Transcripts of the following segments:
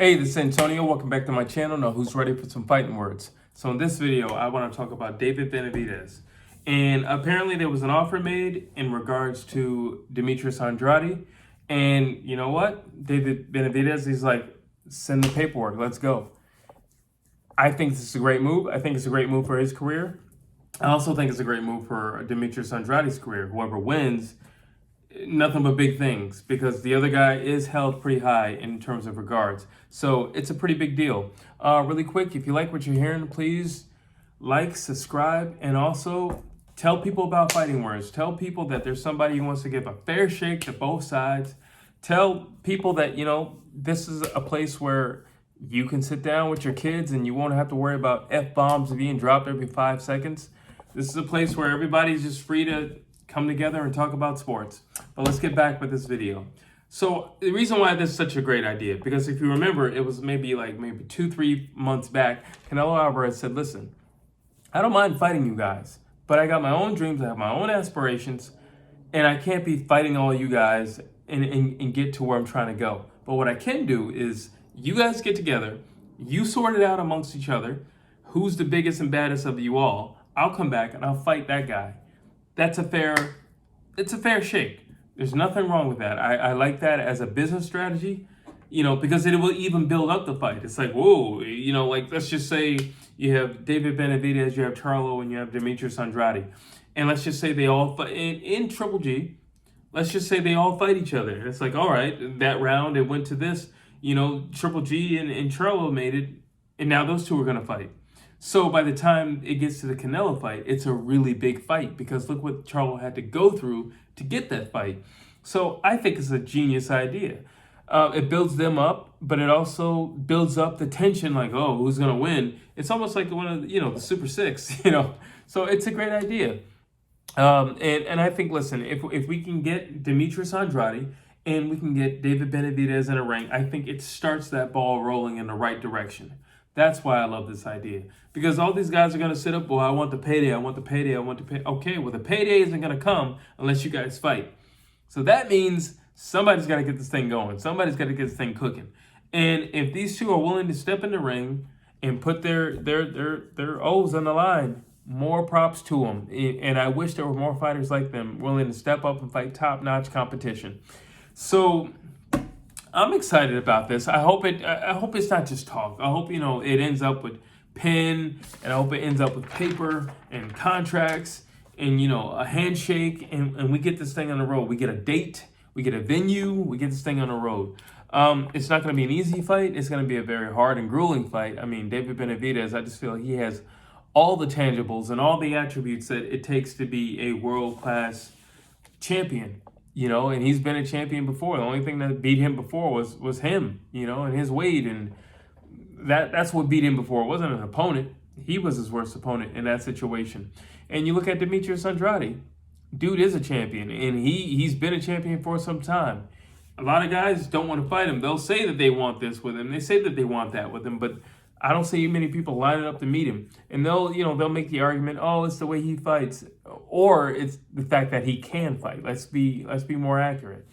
Hey, this is Antonio. Welcome back to my channel. Now, who's ready for some fighting words? So in this video, I want to talk about David Benavidez. And apparently there was an offer made in regards to Demetrius Andrade. And you know what? David Benavidez, he's like, send the paperwork. Let's go. I think this is a great move. I think it's a great move for his career. I also think it's a great move for Demetrius Andrade's career. Whoever wins, nothing but big things, because the other guy is held pretty high in terms of regards. So it's a pretty big deal. Really quick, if you like what you're hearing, please like, subscribe, and also tell people about Fighting Words. Tell people that there's somebody who wants to give a fair shake to both sides. Tell people that, you know, this is a place where you can sit down with your kids and you won't have to worry about F-bombs being dropped every 5 seconds. This is a place where everybody's just free to come together and talk about sports. But let's get back with this video. So the reason why this is such a great idea, because if you remember, it was maybe 2-3 months back, Canelo Alvarez said, listen, I don't mind fighting you guys, but I got my own dreams, I have my own aspirations, and I can't be fighting all you guys and get to where I'm trying to go. But what I can do is you guys get together, you sort it out amongst each other, who's the biggest and baddest of you all, I'll come back and I'll fight that guy. It's a fair shake. There's nothing wrong with that. I like that as a business strategy, you know, because it will even build up the fight. It's like, whoa, you know, like let's just say you have David Benavidez, you have Charlo, and you have Demetrius Andrade. And let's just say they all fight in Triple G. Let's just say they all fight each other. It's like, all right, that round, it went to this, you know, Triple G and Charlo made it, and now those two are going to fight. So by the time it gets to the Canelo fight, it's a really big fight, because look what Charlo had to go through to get that fight. So I think it's a genius idea. It builds them up, but it also builds up the tension, like, oh, who's going to win? It's almost like one of, the Super Six, So it's a great idea. And I think, listen, if we can get Demetrius Andrade and we can get David Benavidez in a ring, I think it starts that ball rolling in the right direction. That's why I love this idea. Because all these guys are going to sit up, well, I want the payday, I want the payday, I want the payday. Okay, well, the payday isn't going to come unless you guys fight. So that means somebody's got to get this thing going. Somebody's got to get this thing cooking. And if these two are willing to step in the ring and put their O's on the line, more props to them. And I wish there were more fighters like them willing to step up and fight top-notch competition. So I'm excited about this. I hope it's not just talk. I hope, it ends up with pen, and I hope it ends up with paper and contracts and, a handshake, and we get this thing on the road. We get a date, we get a venue, we get this thing on the road. It's not going to be an easy fight. It's going to be a very hard and grueling fight. I mean, David Benavidez, I just feel he has all the tangibles and all the attributes that it takes to be a world-class champion. And he's been a champion before. The only thing that beat him before was him, and his weight, and that's what beat him before. It wasn't an opponent. He was his worst opponent in that situation. And you look at Demetrius Andrade, dude is a champion, and he's been a champion for some time. A lot of guys don't want to fight him. They'll say that they want this with him. They say that they want that with him, but I don't see many people lining up to meet him. And they'll make the argument, oh, it's the way he fights, or it's the fact that he can fight. Let's be more accurate.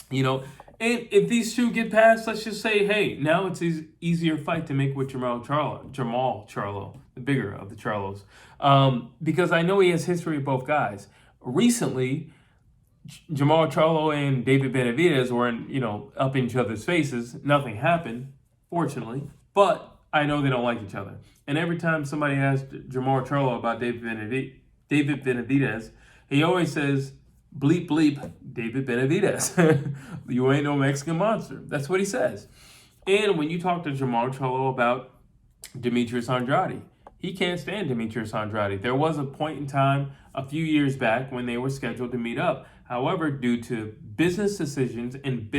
And if these two get past, let's just say, hey, now it's an easier fight to make with Jermall Charlo, the bigger of the Charlos. Because I know he has history with both guys. Recently, Jermall Charlo and David Benavidez were up in each other's faces. Nothing happened, fortunately, but I know they don't like each other. And every time somebody asks Jermall Charlo about David Benavidez, he always says, bleep, bleep, David Benavidez. You ain't no Mexican monster. That's what he says. And when you talk to Jermall Charlo about Demetrius Andrade, he can't stand Demetrius Andrade. There was a point in time a few years back when they were scheduled to meet up. However, due to business decisions and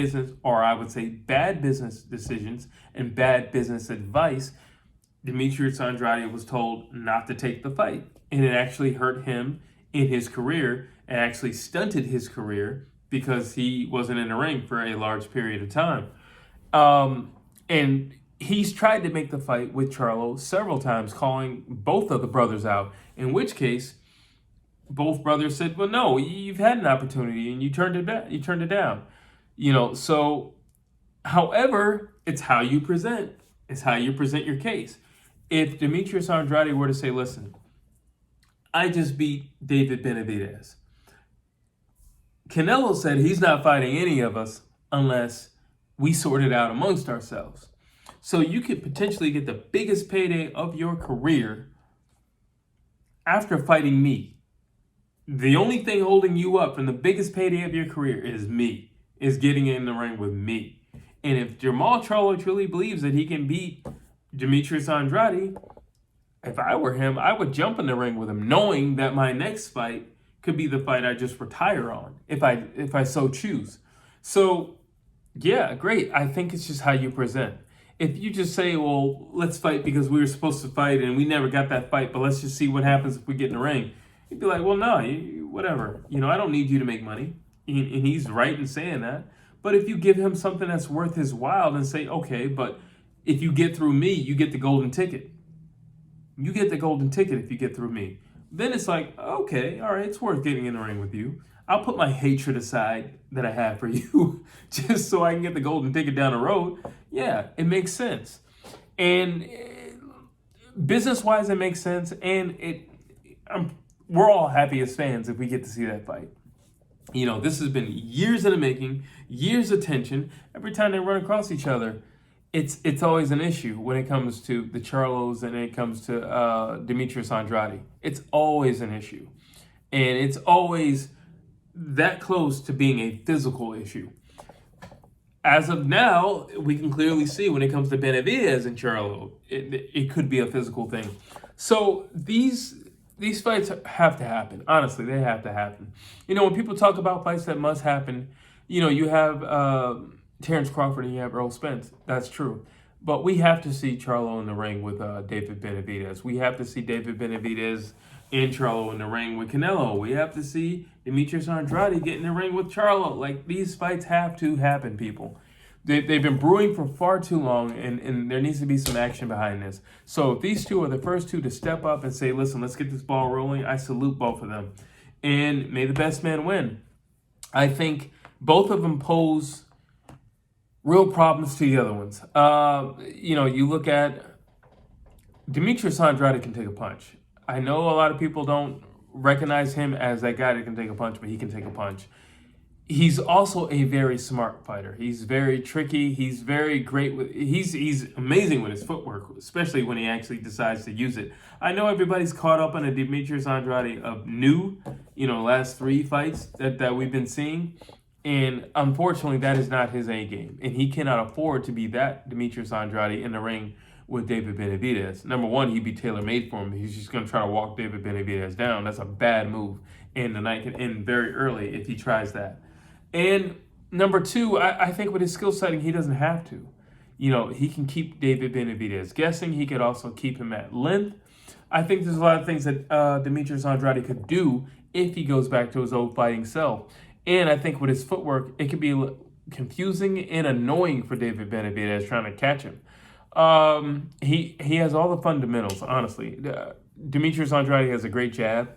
I would say bad business decisions and bad business advice, Demetrius Andrade was told not to take the fight. And it actually hurt him in his career and actually stunted his career because he wasn't in the ring for a large period of time. And he's tried to make the fight with Charlo several times, calling both of the brothers out, in which case both brothers said, well, no, you've had an opportunity and you turned it down. So However, it's how you present. It's how you present your case. If Demetrius Andrade were to say, listen, I just beat David Benavidez. Canelo said he's not fighting any of us unless we sort it out amongst ourselves. So you could potentially get the biggest payday of your career after fighting me. The only thing holding you up from the biggest payday of your career is me, is getting in the ring with me. And if Jermall Charlo truly believes that he can beat Demetrius Andrade, if I were him, I would jump in the ring with him, knowing that my next fight could be the fight I just retire on, if I so choose. So, yeah, great. I think it's just how you present. If you just say, well, let's fight because we were supposed to fight and we never got that fight, but let's just see what happens if we get in the ring. He'd be like, well, no, whatever. I don't need you to make money. And he's right in saying that. But if you give him something that's worth his while and say, okay, but if you get through me, you get the golden ticket. You get the golden ticket if you get through me. Then it's like, okay, all right, it's worth getting in the ring with you. I'll put my hatred aside that I have for you just so I can get the golden ticket down the road. Yeah, it makes sense. And business-wise, it makes sense. And we're all happy as fans if we get to see that fight. This has been years in the making, years of tension. Every time they run across each other, it's always an issue when it comes to the Charlos and it comes to Demetrius Andrade. It's always an issue. And it's always that close to being a physical issue. As of now, we can clearly see when it comes to Benavidez and Charlo, it could be a physical thing. So these fights have to happen. Honestly, they have to happen. When people talk about fights that must happen, you have Terrence Crawford and you have Earl Spence. That's true. But we have to see Charlo in the ring with David Benavidez. We have to see David Benavidez and Charlo in the ring with Canelo. We have to see Demetrius Andrade get in the ring with Charlo. Like, these fights have to happen, people. They've been brewing for far too long, and there needs to be some action behind this. So if these two are the first two to step up and say, listen, let's get this ball rolling, I salute both of them. And may the best man win. I think both of them pose real problems to the other ones. You look at Demetrius Andrade can take a punch. I know a lot of people don't recognize him as that guy that can take a punch, but he can take a punch. He's also a very smart fighter. He's very tricky. He's very great with. He's amazing with his footwork, especially when he actually decides to use it. I know everybody's caught up on a Demetrius Andrade of new, last 3 fights that we've been seeing, and unfortunately, that is not his A game, and he cannot afford to be that Demetrius Andrade in the ring with David Benavidez. Number one, he'd be tailor-made for him. He's just going to try to walk David Benavidez down. That's a bad move, and the night can end very early if he tries that. And number two, I think with his skill setting, he doesn't have to. He can keep David Benavidez guessing. He could also keep him at length. I think there's a lot of things that Demetrius Andrade could do if he goes back to his old fighting self. And I think with his footwork, it could be confusing and annoying for David Benavidez trying to catch him. He has all the fundamentals, honestly. Demetrius Andrade has a great jab.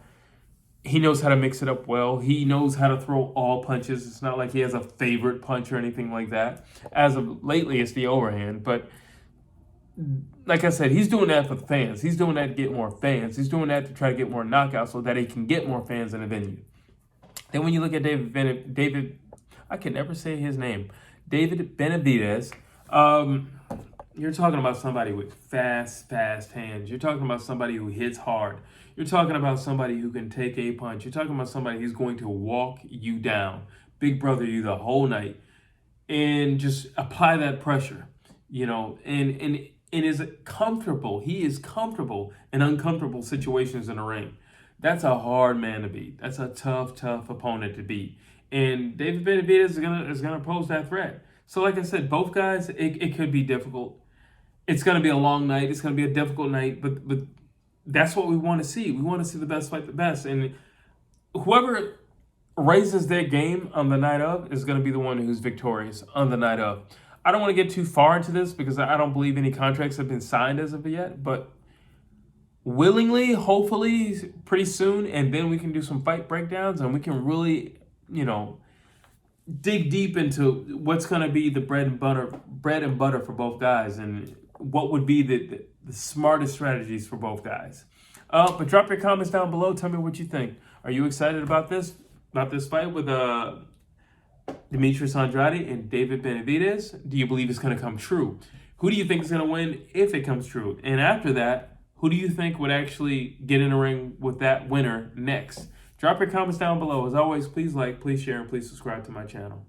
He knows how to mix it up well. He knows how to throw all punches. It's not like he has a favorite punch or anything like that. As of lately, it's the overhand. But like I said, he's doing that for the fans. He's doing that to get more fans. He's doing that to try to get more knockouts so that he can get more fans in the venue. Then when you look at David, I can never say his name, David Benavidez, you're talking about somebody with fast hands. You're talking about somebody who hits hard. You're talking about somebody who can take a punch. You're talking about somebody who's going to walk you down, big brother you the whole night, and just apply that pressure, and is comfortable. He is comfortable in uncomfortable situations in the ring. That's a hard man to beat. That's a tough opponent to beat. And David Benavidez is gonna pose that threat. So like I said, both guys, it could be difficult. It's gonna be a long night. It's gonna be a difficult night, but that's what we want to see. We want to see the best fight the best. And whoever raises their game on the night of is going to be the one who's victorious on the night of. I don't want to get too far into this because I don't believe any contracts have been signed as of yet, but willingly, hopefully, pretty soon, and then we can do some fight breakdowns and we can really, dig deep into what's going to be the bread and butter for both guys, and what would be the smartest strategies for both guys. But drop your comments down below. Tell me what you think. Are you excited about this fight with Demetrius Andrade and David Benavidez? Do you believe it's going to come true? Who do you think is going to win if it comes true? And after that, who do you think would actually get in a ring with that winner next? Drop your comments down below. As always, please like, please share, and please subscribe to my channel.